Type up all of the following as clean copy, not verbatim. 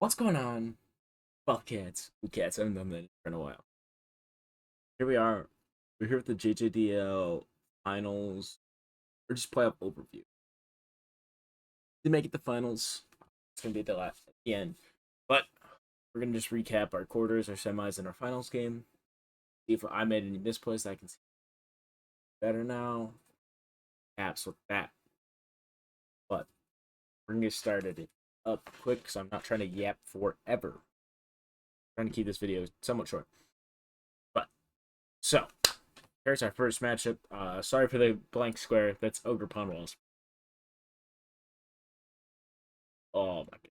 What's going on? Well, cats. I haven't done that in a while. Here we are. We're here with the JJDL finals, or just playoff overview. To make it the finals, it's gonna be the last at the end, but we're gonna just recap our quarters, our semis, and our finals game. See if I made any misplays that I can see better now. Caps with that, but we're gonna get started up quick because I'm not trying to yap forever. I'm trying to keep this video somewhat short. But so here's our first matchup. Sorry for the blank square. That's Ogre Pawn Walls. Oh my god.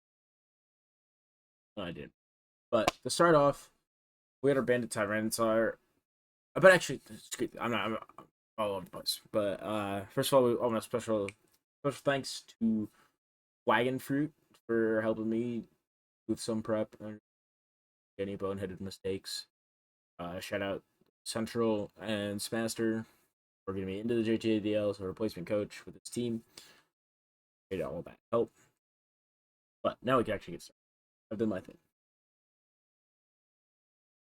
No, I didn't. But to start off, we had our Bandit Tyranitar. But actually, I'm all over the place. But first of all, we want a special thanks to Wagon Fruit for helping me with some prep and any boneheaded mistakes. Shout out Central and Smaster for getting me into the JJDL as a replacement coach with his team. Made all that help. But now we can actually get started. I've done my thing.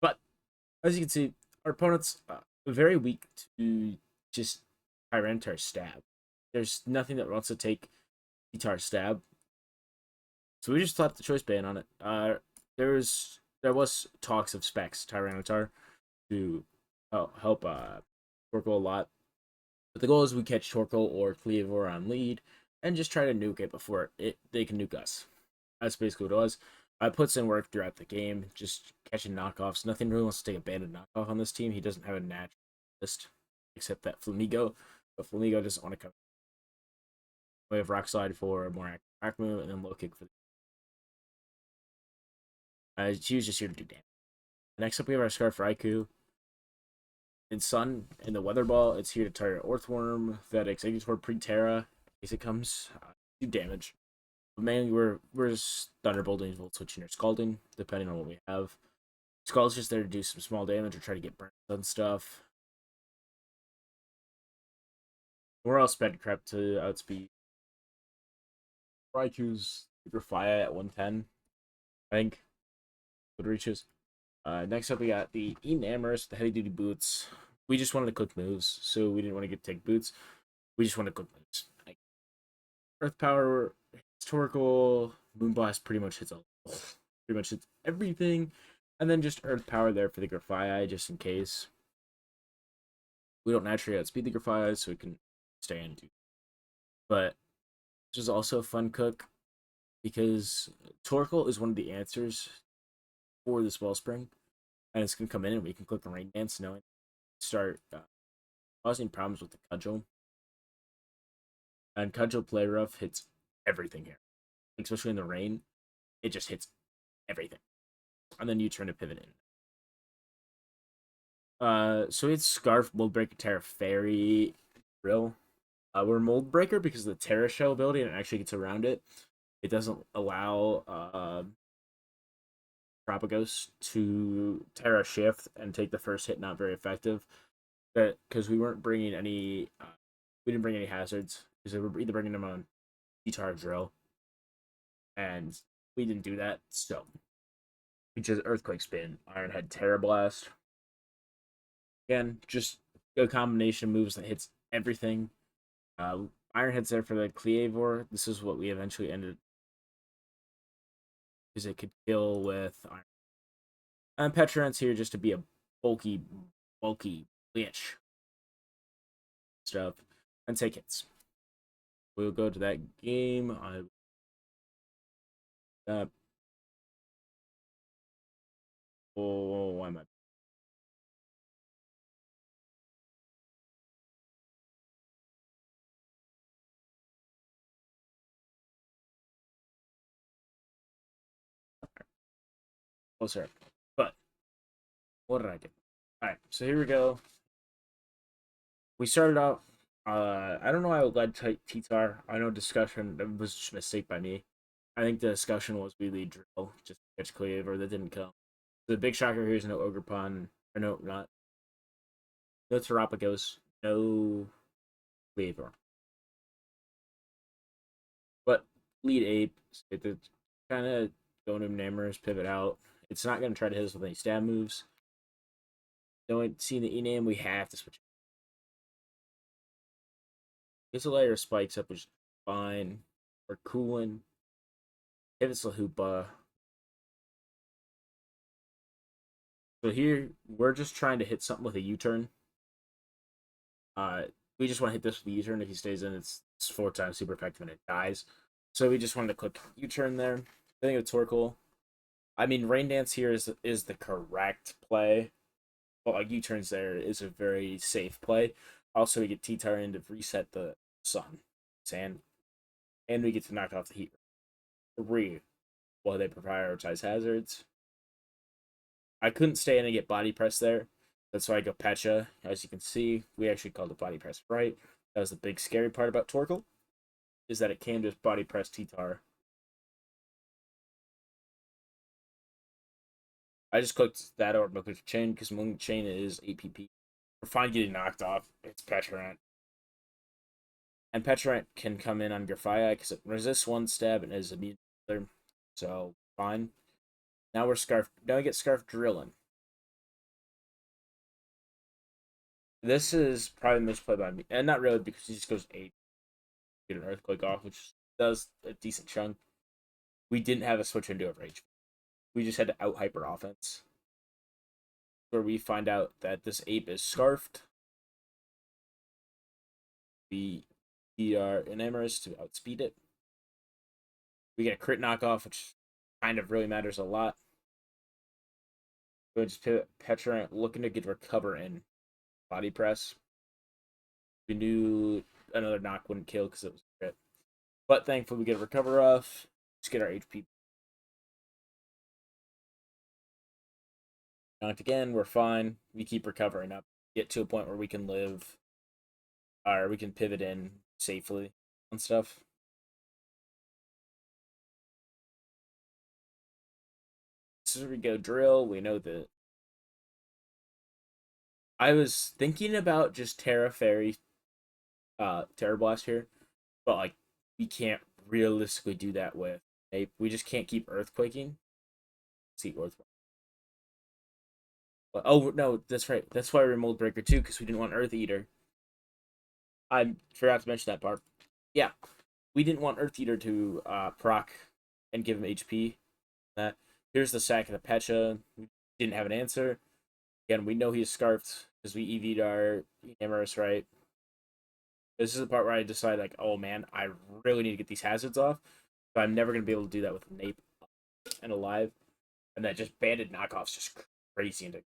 But as you can see, our opponent's very weak to just Tyranitar stab. There's nothing that wants to take Guitar stab. So we just slapped the choice ban on it. There was talks of specs Tyranitar to help Torkoal a lot. But the goal is we catch Torkoal or Cleavor on lead and just try to nuke it before they can nuke us. That's basically what it was. I puts in work throughout the game, just catching knockoffs. Nothing really wants to take a banded knockoff on this team. He doesn't have a natural list except that Flamigo, but Flamigo doesn't want to come. We have Rock Slide for a more active attack move, and then Low Kick for she was just here to do damage. Next up, we have our Scarf Raikou. In Sun, in the Weather Ball, it's here to target Earthworm, that Exeggutor pre-Terra, in case it comes, do damage. But mainly, we're just Thunderbolting, Volt Switching, or Scalding, depending on what we have. Scald's just there to do some small damage or try to get burnt on stuff. We're all sped crap to outspeed. Raikou's Super Fire at 110, I think. What reaches. Next up, we got the Enamorous, the heavy duty boots. We just wanted to cook moves, so we didn't want to take boots. We just wanted to cook moves. Like Earth Power, Historical, Moonblast pretty much hits all, pretty much hits everything, and then just Earth Power there for the Grafai just in case. We don't naturally outspeed the Grafai, so we can stay in. But this is also a fun cook because Torkoal is one of the answers for this Wellspring, and it's gonna come in and we can click the Rain Dance, knowing start causing problems with the Cudgel. And Cudgel Play Rough hits everything here, especially in the rain. It just hits everything, and then you turn to pivot in. So it's Scarf, Mold Breaker, Terra Fairy, Drill. We're Mold Breaker because of the Terra Shell ability, and it actually gets around it. It doesn't allow Tropicos to Terra Shift and take the first hit. Not very effective. That because we weren't bringing any, we didn't bring any hazards because we were either bringing them on Guitar Drill, and we didn't do that. So we just Earthquake Spin, Iron Head, Terra Blast. Again, just a combination of moves that hits everything. Iron Head's there for the Cleavor. This is what we eventually ended because it could kill with Iron. And Petron's here just to be a bulky bitch stuff and take hits. We'll go to that game. Why am I? Oh, sorry. But what did I do? All right, so here we go. We started off. I don't know how I led T-Tar. I know discussion. It was just a mistake by me. I think the discussion was we lead drill just to catch Cleaver that didn't come. The big shocker here is no Ogre Pawn. Or no, not. No Terapagos. No Cleaver. But lead Ape. It kind of Going to Namers, pivot out. It's not going to try to hit us with any stab moves. Don't see the enam, we have to switch. Gets a layer of spikes up, which is fine. We're cooling. Pivots the Hoopa. So here, we're just trying to hit something with a U-turn. We just want to hit this with a U-turn. If he stays in, it's 4 times super effective and it dies. So we just wanted to click U-turn there. I think it's Torkoal. I mean, Rain Dance here is the correct play. But like U-turns there is a very safe play. Also, we get T-Tar in to reset the sun, sand, and we get to knock off the heat. 3 while they prioritize hazards. I couldn't stay in and get body press there. That's why I go Pecha. As you can see, we actually called the body press right. That was the big scary part about Torkoal, is that it came to body press T-Tar. I just clicked that over my click chain because Moon Chain is APP. We're fine getting knocked off. It's Petrant. And Petrant can come in on Grafia because it resists 1 stab and is immune to the other. So fine. Now we're Scarf. Now we get Scarf Drilling. This is probably misplay by me. And not really because he just goes 8. Get an Earthquake off, which does a decent chunk. We didn't have a switch into a rage. We just had to out hyper offense. Where we find out that this ape is scarfed. We are enamorous to outspeed it. We get a crit knockoff, which kind of really matters a lot. We just pivot Petrant looking to get recover in body press. We knew another knock wouldn't kill because it was a crit. But thankfully we get a recover off. Just get our HP. Knocked again, we're fine. We keep recovering up. Get to a point where we can live, or we can pivot in safely and stuff. So we go drill. We know that. I was thinking about just Terra Fairy, Terra Blast here, but like we can't realistically do that with Ape. We just can't keep Earthquaking. See Earthquake. Oh no, that's right. That's why we were Mold Breaker too, because we didn't want Earth Eater. I forgot to mention that part. Yeah, we didn't want Earth Eater to proc and give him HP. That here's the sack of the Pecha. We didn't have an answer. Again, we know he's scarfed because we EV'd our Amorous, right? This is the part where I decide, like, oh man, I really need to get these hazards off. But I'm never gonna be able to do that with Nape and Alive. And that just banded knockoffs just crazy into.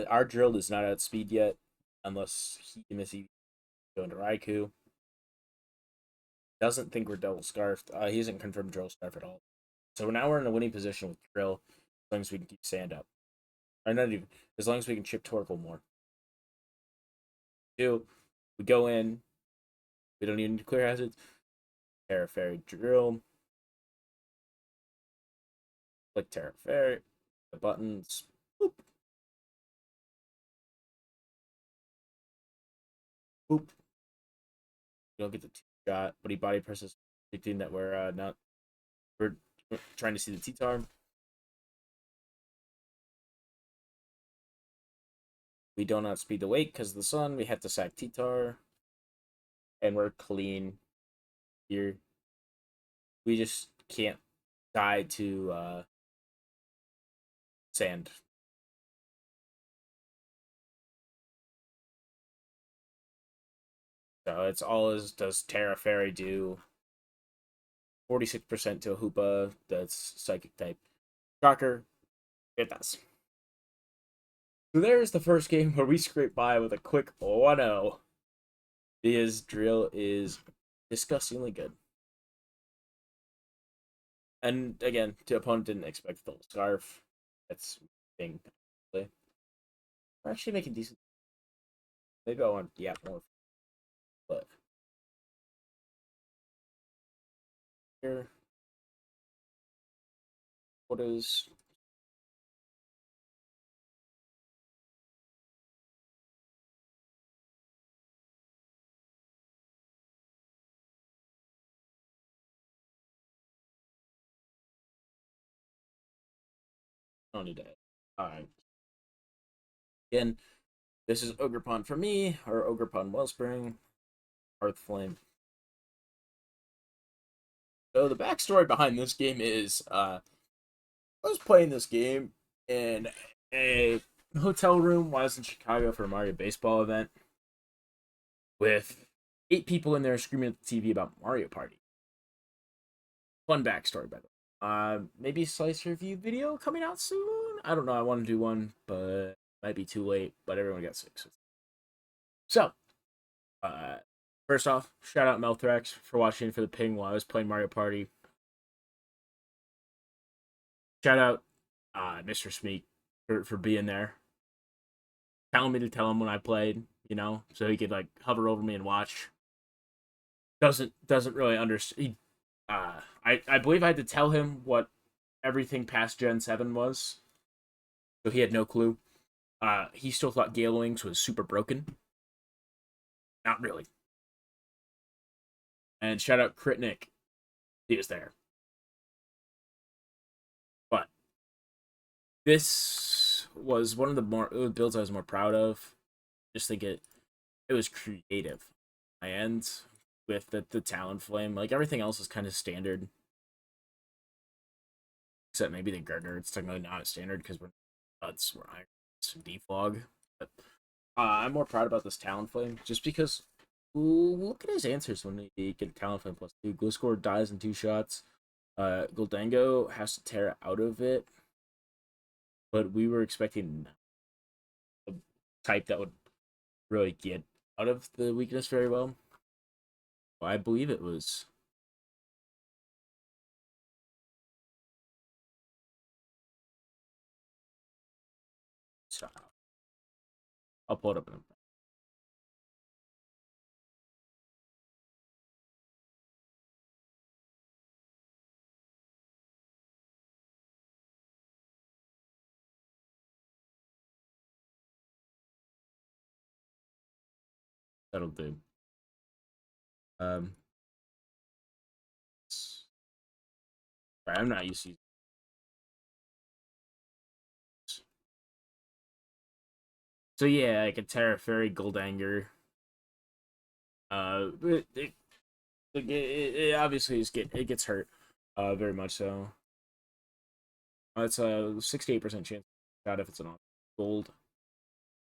Our drill is not at speed yet, unless he can miss go into Raikou. Doesn't think we're double scarfed. He hasn't confirmed drill scarf at all. So now we're in a winning position with drill, as long as we can keep sand up. Or not even, as long as we can chip Torkoal more. 2, we go in. We don't even need to clear hazards. Terra Fairy drill. Click Terra Fairy. The buttons. Boop. Boop. You don't get the 2 shot, but he body presses 15 that we're not. We're trying to see the T-Tar. We don't outspeed the wake because of the sun. We have to sack T-Tar. And we're clean here. We just can't die to sand. So it's all as does Terra Fairy do 46% to a Hoopa that's psychic type. Shocker, it does. So there's the first game where we scrape by with a quick 1-0. His drill is disgustingly good. And again, the opponent didn't expect the scarf. That's thing. We're actually making decent. Maybe I want yap more. But here, what is I don't need to. Alright. Again, this is Ogre for me, or Ogre Wellspring, Hearth Flame. So the backstory behind this game is I was playing this game in a hotel room while I was in Chicago for a Mario baseball event with 8 people in there screaming at the TV about Mario Party. Fun backstory, by the way. Maybe a slice review video coming out soon. I don't know. I want to do one, but might be too late. But everyone got sick. So, uh, first off, shout out Melthrax for watching for the ping while I was playing Mario Party. Shout out Mr. Smeek for being there, telling me to tell him when I played, so he could like hover over me and watch. Doesn't really understand. I believe I had to tell him what everything past Gen 7 was, so he had no clue. He still thought Gale Wings was super broken. Not really. And shout out Critnik, he was there. But this was one of the more builds I was more proud of. Just think it was creative. And with the Talon Flame, like everything else is kind of standard. Except maybe the Gardner, it's technically not a standard because we're defog. But I'm more proud about this Talon Flame just because look at his answers when he get Talon Flame +2. Gliscor dies in 2 shots. Goldango has to tear out of it, but we were expecting a type that would really get out of the weakness very well. I believe it was. Stop. I'll pull it up in a minute. That'll do. Um, I'm not used to. So yeah, like a Terra Fairy Goldanger. It obviously it gets hurt, very much so. It's a 68% chance out if it's an gold.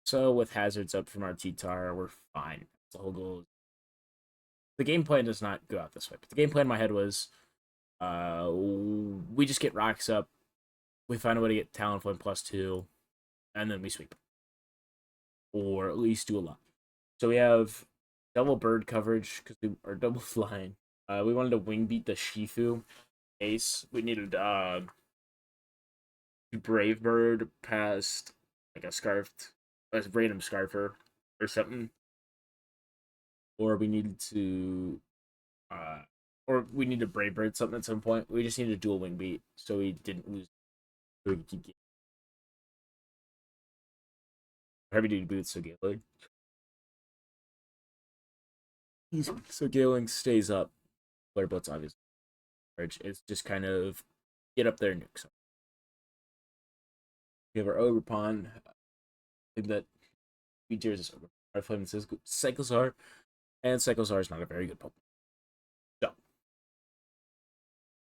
So with hazards up from our T-Tar, we're fine. The whole goal. The game plan does not go out this way. But the game plan in my head was, we just get rocks up, we find a way to get Talonflame +2, and then we sweep, or at least do a lot. So we have double bird coverage because we are double flying. We wanted to wing beat the Shifu ace. We needed Brave Bird past like a random scarfer or something, or we needed to or we need to Brave Bird something at some point. We just needed a dual wing beat so we didn't lose. So we could keep heavy duty boots so Galing. So Galing stays up. Flare Boat's obviously. It's just kind of get up there and nuke some. We have our Ogre Pawn. I think that features is our Flame says Cyclozar, and Cyclozar is not a very good Pokemon.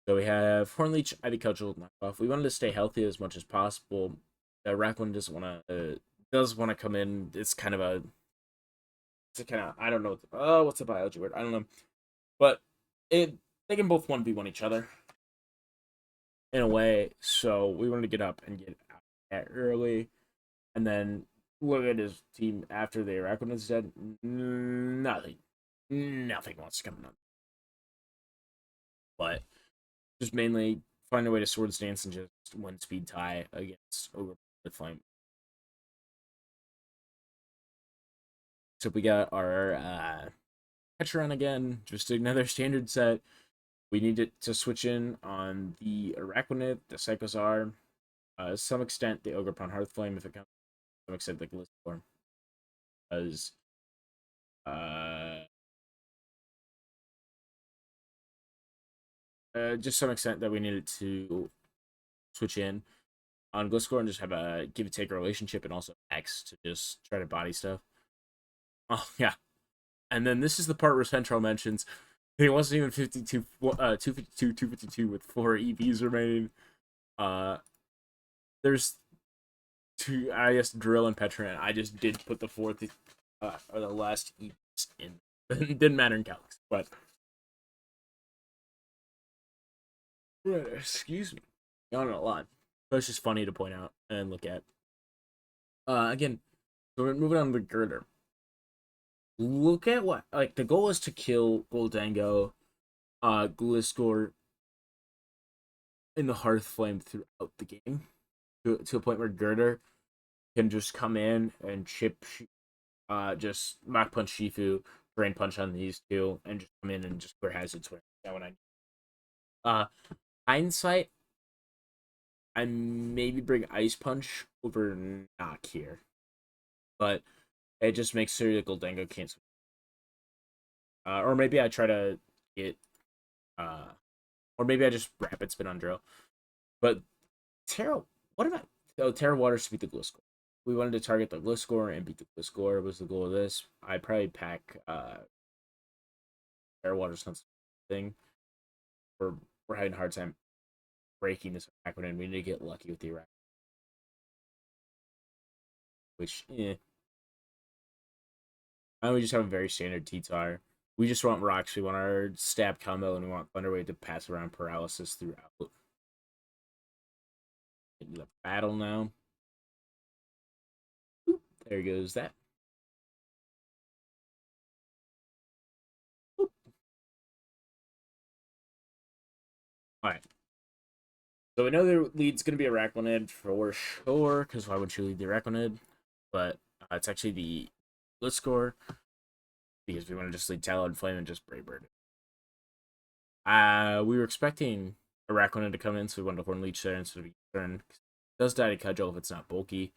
So we have Hornleech, Ivy Cudgel, knockoff. We wanted to stay healthy as much as possible. Raccoon does want to come in. It's kind of I don't know. What's the biology word? I don't know. But they can both 1v1 each other in a way. So we wanted to get up and get out early, and then look at his team after the Raccoon is dead. Nothing wants to come in. But just mainly find a way to Swords Dance and just win speed tie against Ogre with Flame. So we got our Petron again, just another standard set. We needed to switch in on the Araquanid, the Psychozar, to some extent the Ogre Hearthflame if it comes to some extent the Gliscor. Because just some extent that we needed to switch in. on Gliscor and just have a give and take relationship, and also X to just try to body stuff. Oh yeah, and then this is the part where Central mentions he wasn't even 52, 252, 252 with 4 EVs remaining. Uh, there's two, I guess, Drill and Petra, and I just did put the fourth or the last EVs in. It didn't matter in calcs, but excuse me, not a lot. But it's just funny to point out and look at. Again, so we're moving on to the girder. Look at what, like, the goal is to kill Goldango, Gliscor in the Hearth Flame throughout the game to a point where Girder can just come in and just Mach Punch Shifu, Brain Punch on these two, and just come in and just clear hazards when I uh hindsight, I maybe bring Ice Punch over Knock here, but it just makes sure that Goldango can't switch. Or maybe I try to get or maybe I just Rapid Spin on Drill. But Terra, what about Terra Waters to beat the Gliscor? We wanted to target the Gliscor and beat the Gliscor was the goal of this. I probably pack Terra Waters thing. We're having a hard time breaking this acronym. We need to get lucky with the Iraq. Which, and we just have a very standard T-Tar. We just want rocks. We want our stab combo, and we want Thunderwave to pass around paralysis throughout. Into the battle now. Oop, there goes that. Oop. All right. So we know their lead's going to be Araquanid for sure, because why would you lead the Araquanid? But it's actually the Gliscor, because we want to just lead Talon Flame and just Brave Bird. We were expecting Araquanid to come in, so we wanted to Horn Leech there instead of turn. It does die to Cudgel if it's not bulky.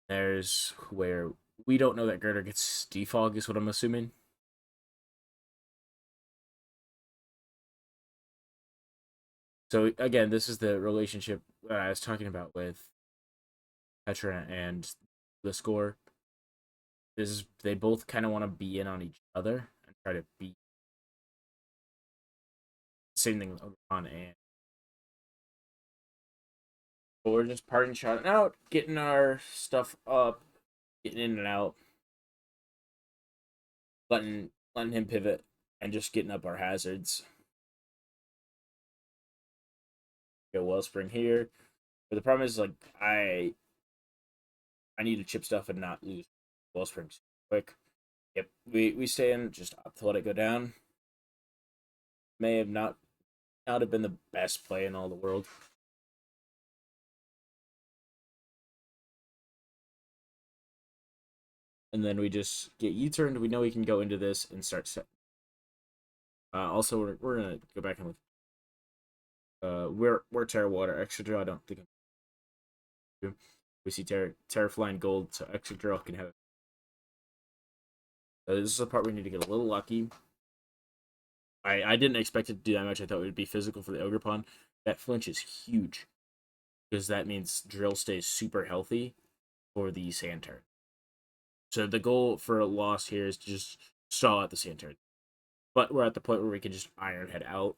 There's where we don't know that Girder gets Defog, is what I'm assuming. So again, this is the relationship that I was talking about with Petra and Gliscor. They both kind of want to be in on each other and try to beat. Same thing with Ogerpon, and but we're just parting shot out, getting our stuff up, getting in and out, letting him pivot, and just getting up our hazards. Go Wellspring here, but the problem is, like, I need to chip stuff and not lose Wellspring quick. Yep, we stay in, just opt to let it go down. May have not have been the best play in all the world. And then we just get U-turned. We know we can go into this and start set. Also, we're gonna go back and look. We're Terra Water extra draw. I don't think we see Terra Flying Gold, so extra draw can have. This is the part we need to get a little lucky. I didn't expect it to do that much. I thought it would be physical for the Ogerpon. That flinch is huge, because that means Drill stays super healthy for the sand turn. So the goal for a loss here is to just stall out the sand turn. But we're at the point where we can just Iron Head out.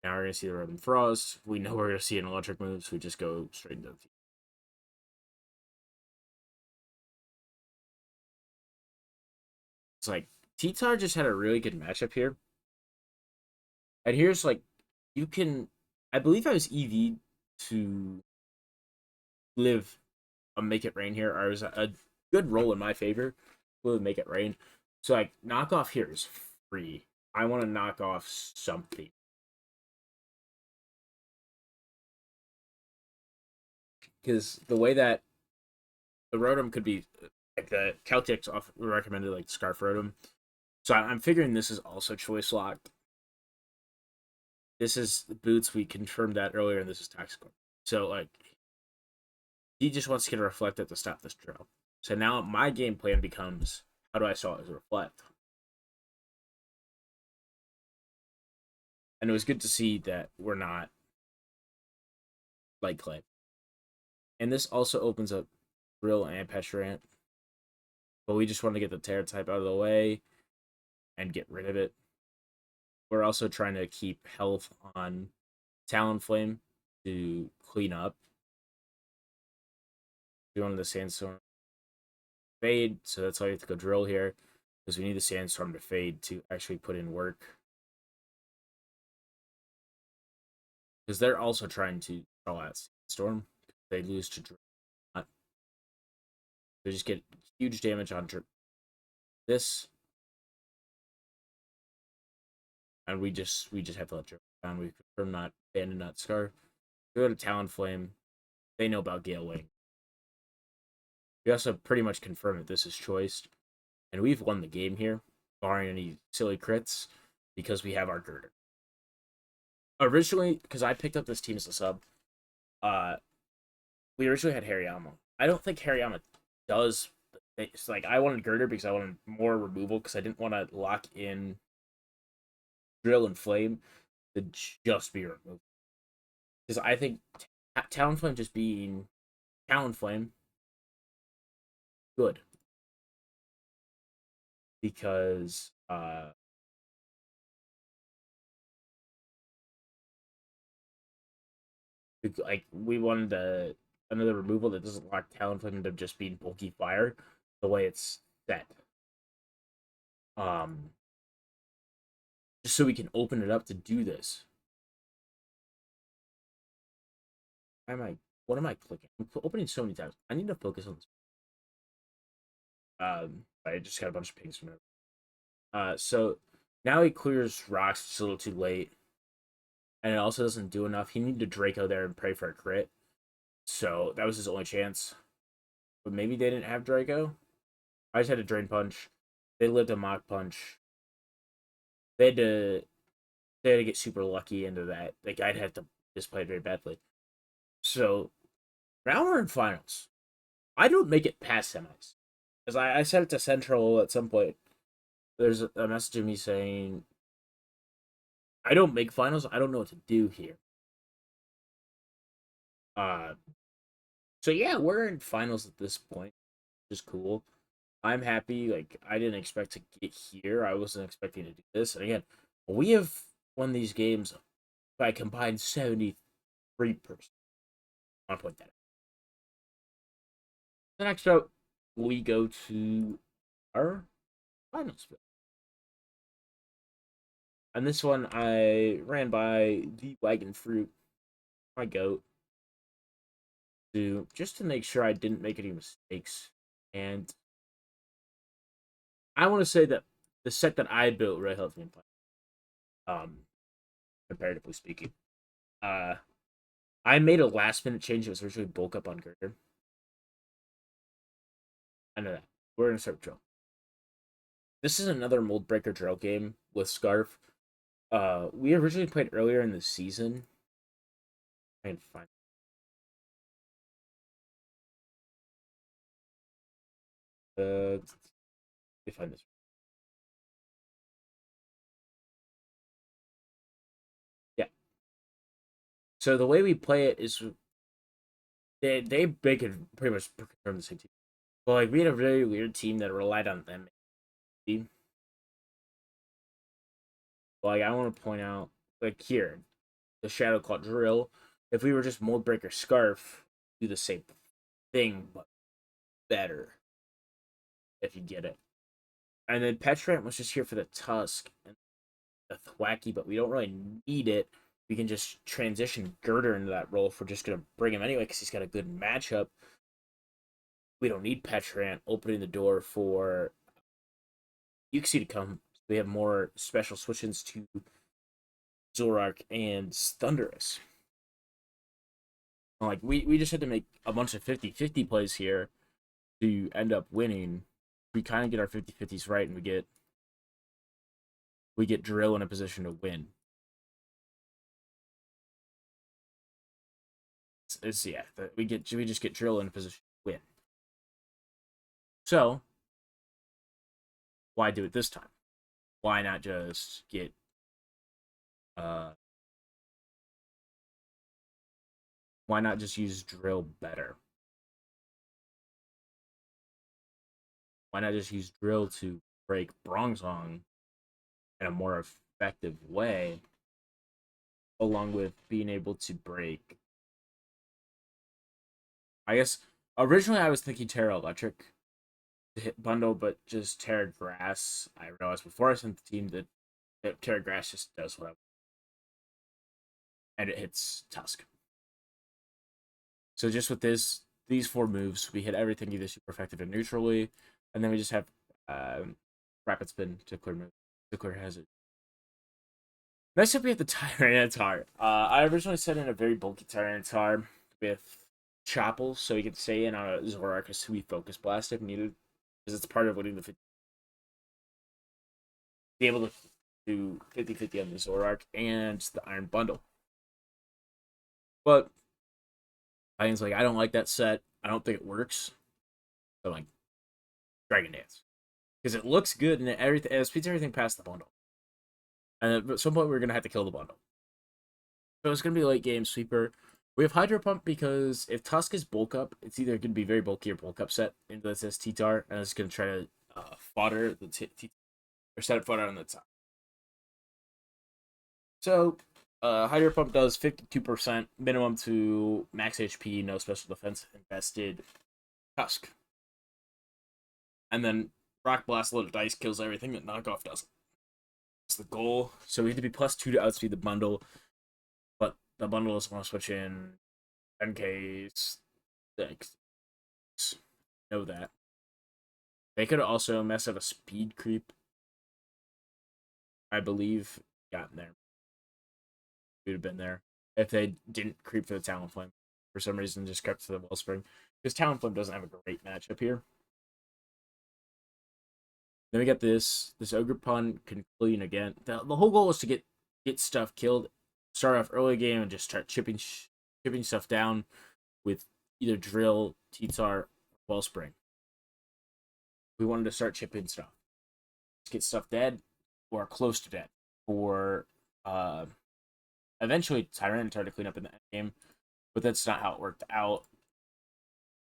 Now we're going to see the Robin Frost. We know we're going to see an electric move, so we just go straight into the field. It's like, T-Tar just had a really good matchup here. And here's, like, you can... I believe I was EV to live a Make It Rain here. Or it was a good roll in my favor. We'll Make It Rain. So, like, knockoff here is free. I want to knock off something. Because the way that the Rotom could be, like, the Caltex recommended, like, Scarf Rotom. So I'm figuring this is also choice locked. This is Boots. We confirmed that earlier, and this is Toxic. So, like, he just wants to get a Reflect to stop this drill. So now my game plan becomes, how do I saw it as a Reflect? And it was good to see that we're not like clay. And this also opens up Drill and Petrant. But we just want to get the Terra type out of the way and get rid of it. We're also trying to keep health on Talonflame to clean up. We wanted the Sandstorm fade, so that's why we have to go Drill here, because we need the Sandstorm to fade to actually put in work. Because they're also trying to draw out Sandstorm. They lose to Drill. They just get huge damage on this. And we just have to let Drill down. We confirm not abandon not Scarf. We go to Talonflame. They know about Gale Wing. We also pretty much confirm that this is choice. And we've won the game here, barring any silly crits, because we have our Girder. Originally, because I picked up this team as a sub, we originally had Hariyama. I don't think Hariyama does. It's like, I wanted Girder because I wanted more removal, because I didn't want to lock in Drill and Flame to just be removed. Because I think Talonflame just being Talonflame, good. Because like, we wanted another removal that doesn't lock Talonflame into just being bulky fire the way it's set. Just so we can open it up to do this. What am I clicking? I'm opening so many tabs. I need to focus on this. I just got a bunch of pings from it. So now he clears rocks. It's a little too late, and it also doesn't do enough. He needed to Draco there and pray for a crit, so that was his only chance. But maybe they didn't have Draco. I just had a Drain Punch. They lived a Mock Punch. They had to get super lucky into that. Like, I'd have to just play it very badly. So now we're in finals. I don't make it past semis. Because I said it to Central at some point. There's a message of me saying, I don't make finals. I don't know what to do here. So yeah, we're in finals at this point, which is cool. I'm happy. Like, I didn't expect to get here. I wasn't expecting to do this. And again, we have won these games by combined 73%. I want to point that out. The next route, we go to our finals. And this one, I ran by the Wagon Fruit, my goat, just to make sure I didn't make any mistakes. And I want to say that the set that I built really helped me play. Comparatively speaking. I made a last minute change. It was originally bulk up on Girder. I know that. We're gonna start drill. This is another mold breaker drill game with Scarf. We originally played earlier in the season. I can find. Let me find this. Yeah. So the way we play it is they could pretty much confirm the same team. But like, we had a very weird team that relied on them. Like, I want to point out, like, here, the Shadow Claw drill. If we were just mold breaker Scarf, do the same thing but better. If you get it. And then Petrant was just here for the Tusk and the Thwacky, but we don't really need it. We can just transition Girder into that role if we're just going to bring him anyway because he's got a good matchup. We don't need Petrant opening the door for Uxie to come. We have more special switch-ins to Zorak and Thunderous. Like, we just had to make a bunch of 50-50 plays here to end up winning. We kind of get our 50-50s right, and we get Drill in a position to win. Yeah, we just get Drill in a position to win. So why do it this time? Why not just get Uh, why not just use drill better? Why not just use drill to break Bronzong in a more effective way, along with being able to break? I guess originally I was thinking Terra Electric to hit bundle, but just Terra Grass. I realized before I sent the team that Terra Grass just does what I want, and it hits Tusk. So just with these four moves, we hit everything either super effective and neutrally, and then we just have rapid spin to clear hazard. Next up, we have the Tyranitar. I originally set in a very bulky Tyranitar with Chapel, so he could stay in on a Zoroark as we focus blast if needed, because it's part of winning the be able to do 50-50 on the Zoroark and the Iron Bundle. But Ian's like, I don't like that set. I don't think it works. So like, Dragon Dance, because it looks good and it speeds everything past the bundle. And at some point, we're gonna have to kill the bundle. So it's gonna be a late game sweeper. We have Hydro Pump because if Tusk is bulk up, it's either gonna be very bulky or bulk up set into this T-Tar, and it's gonna try to fodder the or set up fodder on the top. So Hydro Pump does 52% minimum to max HP, no special defense invested Tusk. And then Rock Blast loaded dice kills everything that Knockoff doesn't. That's the goal. So we need to be +2 to outspeed the bundle, but the bundle doesn't want to switch in 10Ks. Know that. They could also mess up a speed creep. I believe gotten there. We'd have been there if they didn't creep for the Talonflame. For some reason, just crept for the Wellspring. Because Talonflame doesn't have a great matchup here. Then we got this Ogre Pun can clean again. The whole goal is to get stuff killed, start off early game, and just start chipping stuff down with either Drill, T-Tar, or Wellspring. We wanted to start chipping stuff. Just get stuff dead or close to dead. Or eventually Tyranitar to clean up in the end game. But that's not how it worked out.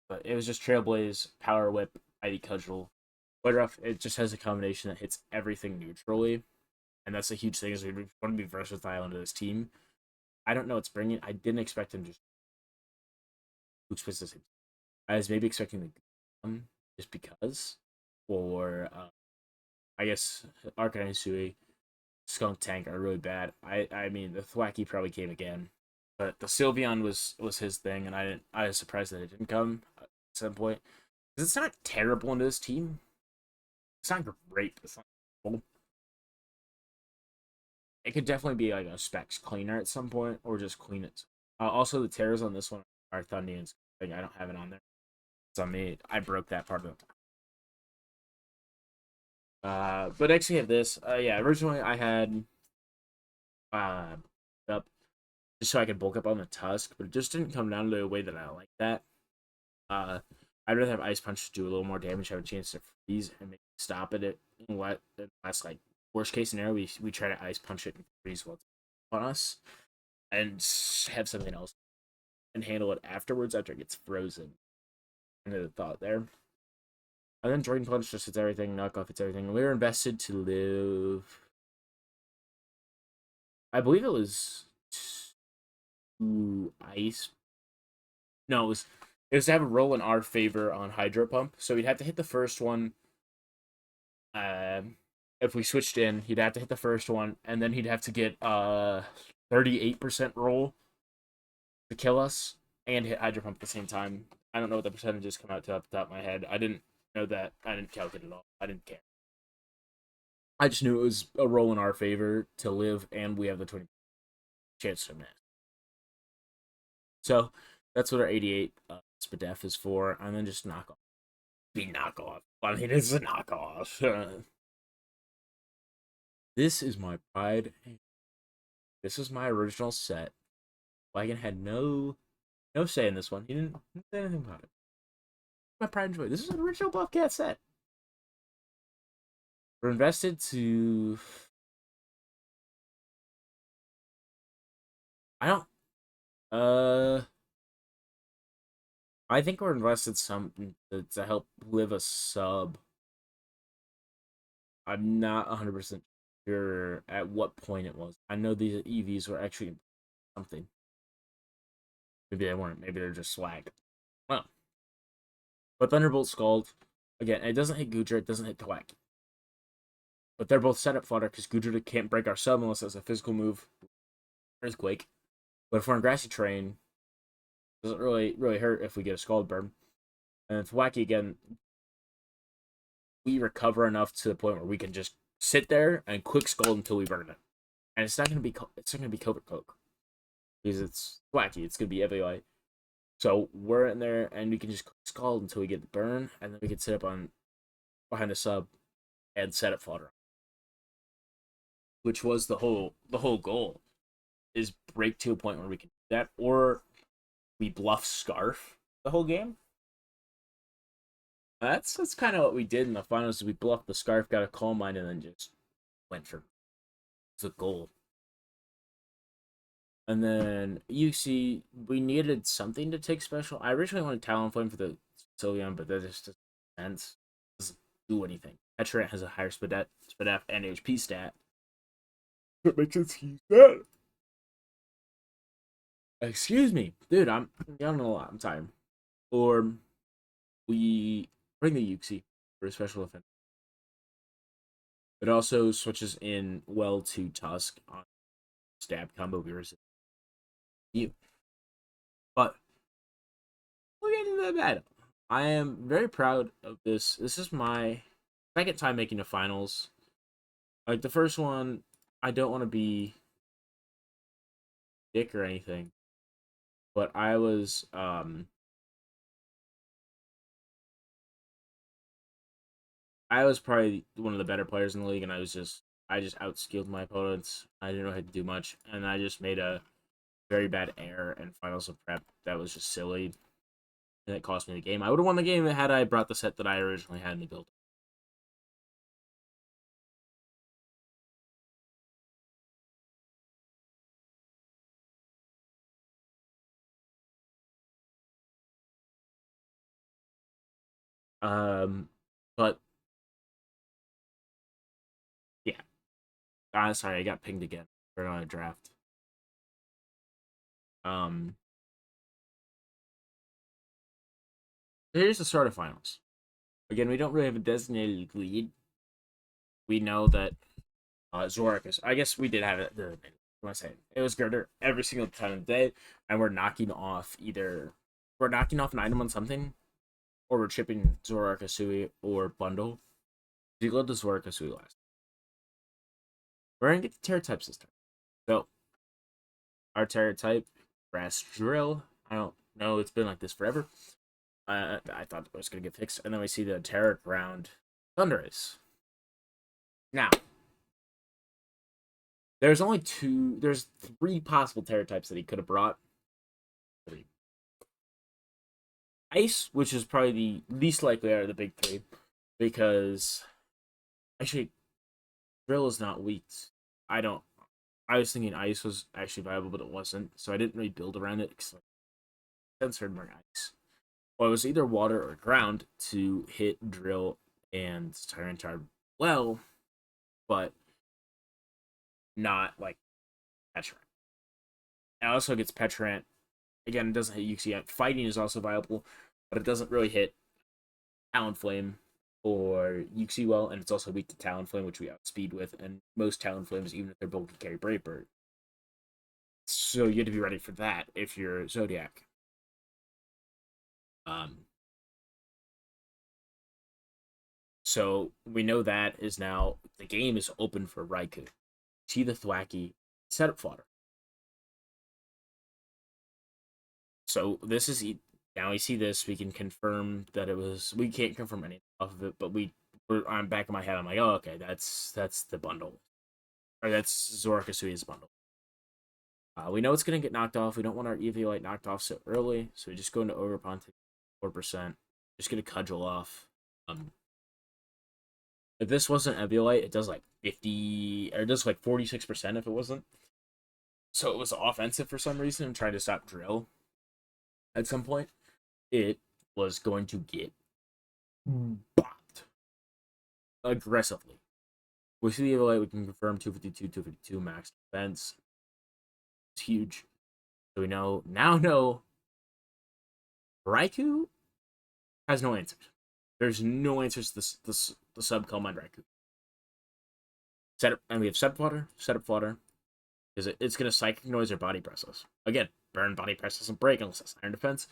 But it was just Trailblaze, Power Whip, ID Cudgel. White Ruff, it just has a combination that hits everything neutrally. And that's a huge thing, is we want to be versatile into this team. I don't know what's bringing. I didn't expect him just I was maybe expecting the just because. Or I guess Arcanine Sui, Skunk Tank are really bad. I mean the Thwacky probably came again. But the Sylveon was his thing, and I was surprised that it didn't come at some point. Because it's not terrible into this team. It's not great, but it's not terrible. It could definitely be like a specs cleaner at some point, or just clean it. Also, the tears on this one are Thundians. I don't have it on there. It's on me. I broke that part of it. But actually, have this. Yeah, originally I had up just so I could bulk up on the Tusk, but it just didn't come down to the way that I like that. I'd rather have Ice Punch do a little more damage, have a chance to freeze and make stop at it. Unless like worst case scenario, we try to Ice Punch it and freeze what's on us, and have something else and handle it afterwards after it gets frozen. Kind of the thought there. And then Drain Punch just hits everything, Knockoff hits everything. We were invested to live. I believe it was ice. No, it was to have a roll in our favor on Hydro Pump. So we'd have to hit the first one. If we switched in, he'd have to hit the first one, and then he'd have to get 38% roll to kill us and hit Hydro Pump at the same time. I don't know what the percentages come out to off the top of my head. I didn't know that. I didn't calculate it all. I didn't care. I just knew it was a roll in our favor to live, and we have the 20 chance to miss. So that's what our 88 Spadef is for, and then just knock off. Be knockoff. I mean, it's a knockoff. This is my pride. This is my original set. Wagon had no say in this one. He didn't say anything about it. My pride and joy. This is an original Buff Cat set. We're invested to I don't. Uh, I think we're invested something to help live a sub. I'm not 100% sure at what point it was. I know these EVs were actually something. Maybe they weren't. Maybe they're just swag. Well, but Thunderbolt Scald, again, it doesn't hit Goodra, it doesn't hit Thwack. But they're both setup fodder because Goodra can't break our sub unless it's a physical move. Earthquake. But if we're on grassy terrain, it doesn't really hurt if we get a Scald Burn. And Thwacky, again, we recover enough to the point where we can just sit there and quick Scald until we burn it. And it's not gonna be Covert Cloak. Because it's Thwacky, it's gonna be FAI. So we're in there and we can just Scald until we get the burn, and then we can sit up on behind the sub and set up fodder. Which was the whole goal, is break to a point where we can do that, or we bluff Scarf the whole game. That's kind of what we did in the finals. We bluffed the Scarf, got a Calm Mind, and then just went for the goal. And then you see, we needed something to take special. I originally wanted Talonflame for the Sylveon, but that just doesn't do anything. Petrant has a higher speed F, and HP stat. That makes sense to use that. Excuse me, dude. I'm yawning a lot. I'm tired. Or we bring the Uxie for a special event. It also switches in well to Tusk on stab combo. We resist you, but we'll get into the battle. I am very proud of this. This is my second time making the finals. Like the first one, I don't want to be dick or anything, but I was probably one of the better players in the league, and I just outskilled my opponents. I didn't know how to do much, and I just made a very bad error in finals of prep that was just silly, and it cost me the game. I would have won the game had I brought the set that I originally had in the build. Um, but yeah, sorry, I got pinged again for a draft. Um, Here's the start of finals. Again, we don't really have a designated lead. We know that Zorak is. I guess we did have it. What I say? It was Girder every single time of the day, and we're knocking off an item on something, or we're chipping Zorak Asui or bundle. You go to Zorak Asui last. We're gonna get the Terra types this time. So our Terra type, Grass Drill. I don't know. It's been like this forever. I thought it was gonna get fixed, and then we see the Terra Ground Thundurus. Now, there's three possible Terra types that he could have brought. Three. Ice, which is probably the least likely out of the big three, because actually, Drill is not weak. I don't. I was thinking Ice was actually viable, but it wasn't, so I didn't really build around it because censored more Ice. Well, it was either Water or Ground to hit Drill and Tyrantard well, but not like Petrant. It also gets Petrant. Again, it doesn't hit Uxie. Fighting is also viable, but it doesn't really hit Talonflame or Uxie well, and it's also weak to Talonflame, which we outspeed with, and most Talonflames, even if they're bulky, carry Brave Bird. So you have to be ready for that if you're Zodiac. Um, so we know that is now the game is open for Raikou. See the Thwacky setup fodder. So this is now we see this. We can confirm that it was. We can't confirm anything off of it, but I'm back in my head. I'm like, oh, okay, that's the bundle, or that's Zorakasui's bundle. We know it's gonna get knocked off. We don't want our Eviolite knocked off so early, so we just go into Overpon, take 4%. Just gonna cudgel off. If this wasn't Eviolite, it does like 50, or it does like 46% if it wasn't. So it was offensive for some reason and trying to stop drill at some point. It was going to get bopped aggressively. We see the evaluate, we can confirm 252 max defense. It's huge. So we now know Raikou has no answers. There's no answers to the sub Command Raikou. Setup, and we have setup fodder, because it's gonna psychic noise or body press us. Again, burn body press doesn't break unless it's iron defense.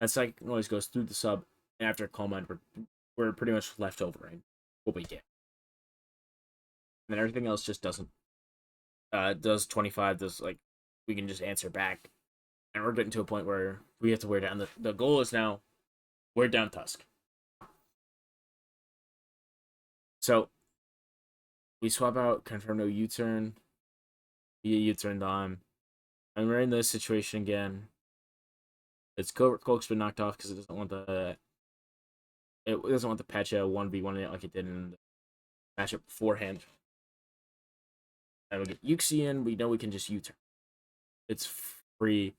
That psychic noise goes through the sub, and after Command, we're pretty much left over, right? What we get. And then everything else just doesn't does 25, does like we can just answer back. And we're getting to a point where we have to wear down the goal is now wear down Tusk. So we swap out confirm no U-turn. Be a U-turn Dom. And we're in this situation again. Its cloak's been knocked off because it doesn't want the Pecha 1v1 it like it did in the matchup beforehand. And we get Yuxi in, we know we can just U-turn. It's free.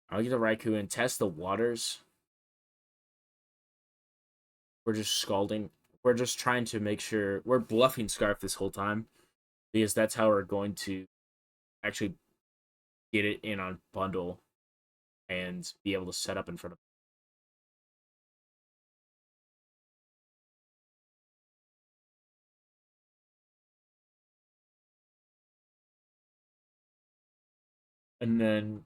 I'll get the Raikou and test the waters. We're just scalding. We're just trying to make sure we're bluffing Scarf this whole time, because that's how we're going to actually get it in on bundle and be able to set up in front of. And then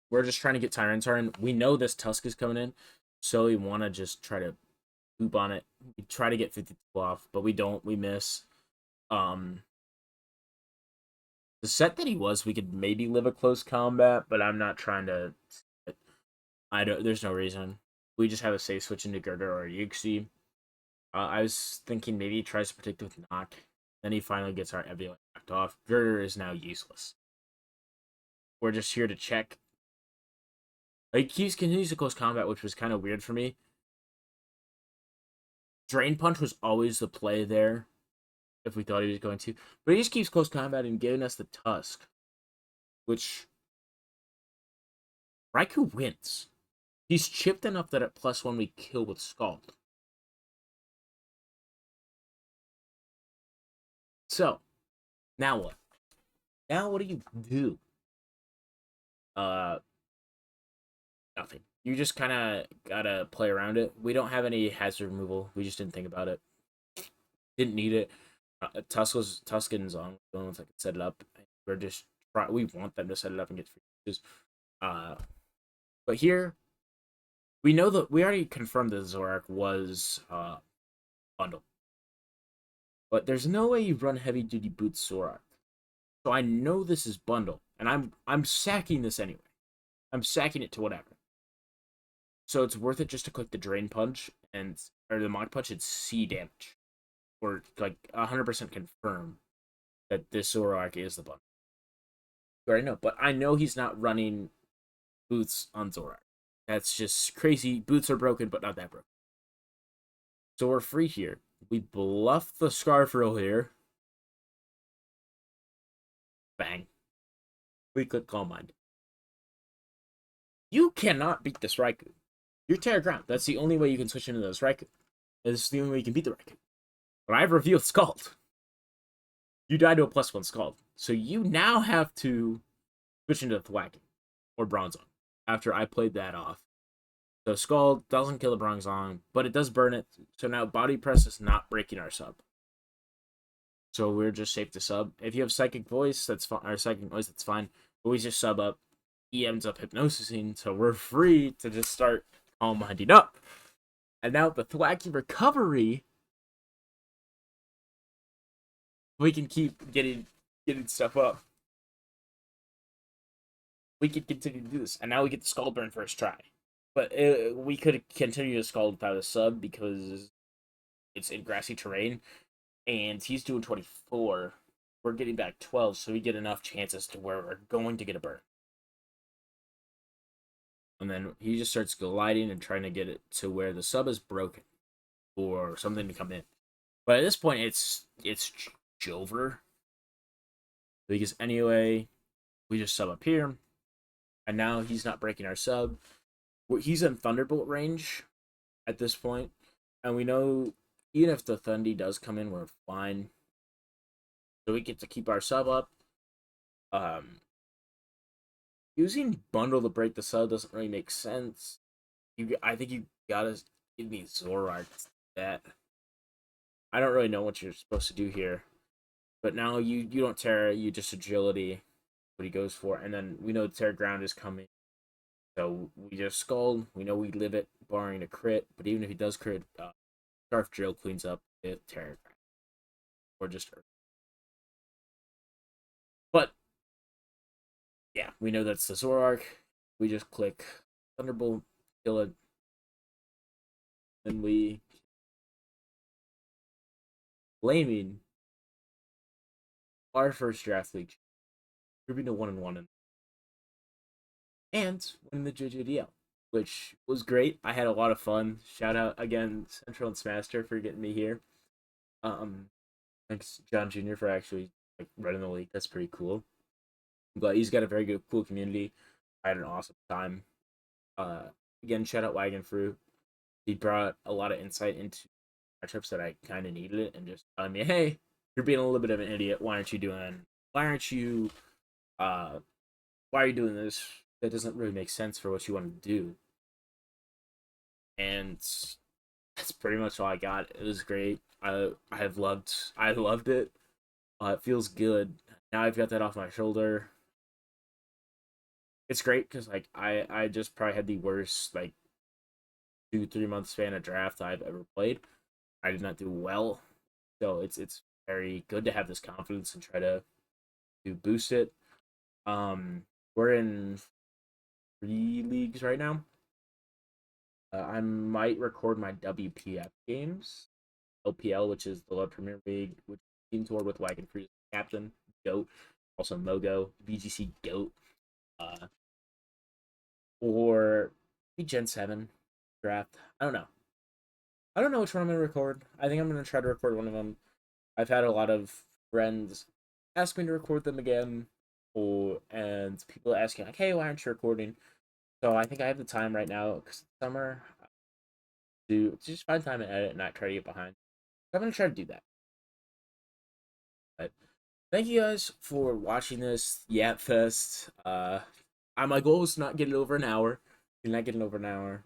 we're just trying to get Tyranitar in. We know this Tusk is coming in, so we want to just try to poop on it. We try to get 52 off, but we don't. We miss. The set that he was, we could maybe live a close combat, but I'm not trying to. I don't. There's no reason. We just have a safe switch into Girder or Yuxi. I was thinking maybe he tries to protect with Knock. Then he finally gets our Evian knocked off. Girder is now useless. We're just here to check. Like, he continues to close combat, which was kind of weird for me. Drain Punch was always the play there, if we thought he was going to. But he just keeps close combat and giving us the Tusk, which Raikou wins. He's chipped enough that at +1 we kill with Scald. So, now what? Now what do you do? Nothing. You just kind of gotta play around it. We don't have any hazard removal. We just didn't think about it. Didn't need it. Tuscan's on. The only ones that can set it up. We're just we want them to set it up and get free uses. But here we know that we already confirmed that Zorak was bundle. But there's no way you run heavy duty boots Zorak. So I know this is bundle, and I'm sacking this anyway. I'm sacking it to whatever. So it's worth it just to click the Drain Punch or the Mach Punch and see damage. Or like 100% confirm that this Zorak is the bundle. You already know, but I know he's not running boots on Zorak. That's just crazy. Boots are broken, but not that broken. So we're free here. We bluff the Scarf Roll here. Bang. We click Calm Mind. You cannot beat this Raikou. You're Terra Ground. That's the only way you can switch into this Raikou. This is the only way you can beat the Raikou. But I've revealed Scald. You die to a +1 Scald. So you now have to switch into Thwacking or Bronzong after I played that off. So Scald doesn't kill the Bronzong, but it does burn it. So now Body Press is not breaking our sub. So we're just safe to sub. If you have Psychic Voice, that's fine. Or Psychic Noise, that's fine. But we just sub up. He ends up hypnosising, so we're free to just start Calm Minding up. And now the Thwacky recovery, we can keep getting stuff up. We can continue to do this. And now we get the Scald Burn first try. But we could continue to Scald without a sub because it's in grassy terrain. And he's doing 24. We're getting back 12, so we get enough chances to where we're going to get a burn. And then he just starts gliding and trying to get it to where the sub is broken for something to come in. But at this point, it's Jover. Because anyway, we just sub up here, and now he's not breaking our sub. He's in Thunderbolt range at this point, and we know even if the Thundy does come in, we're fine. So we get to keep our sub up. Using bundle to break the sub doesn't really make sense. I think you gotta give me Zoroark. That I don't really know what you're supposed to do here, but now you don't Terra, you just agility. What he goes for, and then we know Terra Ground is coming, so we just Scald. We know we live it, barring a crit. But even if he does crit, Scarf Drill cleans up the Terra Ground, or just Earth. But yeah, we know that's the Zoroark. We just click Thunderbolt, kill it, and we blaming our first draft league, proving a 1-1 and winning the JJDL, which was great. I had a lot of fun. Shout out again, Central and Smaster for getting me here. Um, Thanks John Jr. for actually like running the league. That's pretty cool. But he's got a very good, cool community. I had an awesome time. Uh, Again, shout out Wagon Fruit. He brought a lot of insight into matchups that I kind of needed it, and just telling me, hey, you're being a little bit of an idiot. Why aren't you doing? Why aren't you? Why are you doing this? That doesn't really make sense for what you want to do. And that's pretty much all I got. It was great. I loved it. It feels good. Now I've got that off my shoulder. It's great because like I just probably had the worst like 2-3 month span of draft I've ever played. I did not do well, so it's very good to have this confidence and try to boost it. We're in 3 leagues right now. I might record my WPF games, LPL, which is the Love Premier League, which team tour with Wagon Free captain, Goat, also Mogo, VGC Goat, uh, or Gen 7 draft. I don't know. I don't know which one I'm gonna record. I think I'm gonna try to record one of them. I've had a lot of friends ask me to record them again, and people asking like, "Hey, why aren't you recording?" So I think I have the time right now because it's summer to just find time and edit and not try to get behind. So I'm gonna try to do that. But thank you guys for watching this Yap Fest. My goal was to not get it over an hour. You're not getting over an hour.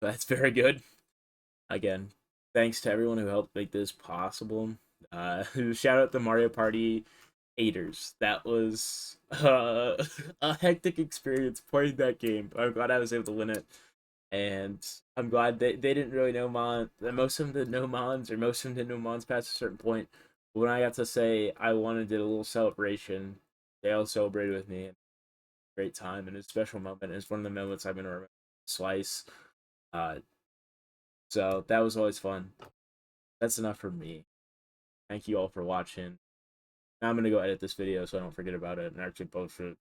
That's very good. Again, thanks to everyone who helped make this possible. Shout out the Mario Party haters. That was a hectic experience playing that game. I'm glad I was able to win it. And I'm glad they didn't really know Mon. Most of them didn't know Mons, or most of them didn't know Mons past a certain point. But when I got to say I wanted to do a little celebration, they all celebrated with me. Great time and a special moment. It's one of the moments I'm gonna remember. Slice. Uh, so that was always fun. That's enough for me. Thank you all for watching. Now I'm gonna go edit this video so I don't forget about it and actually post it.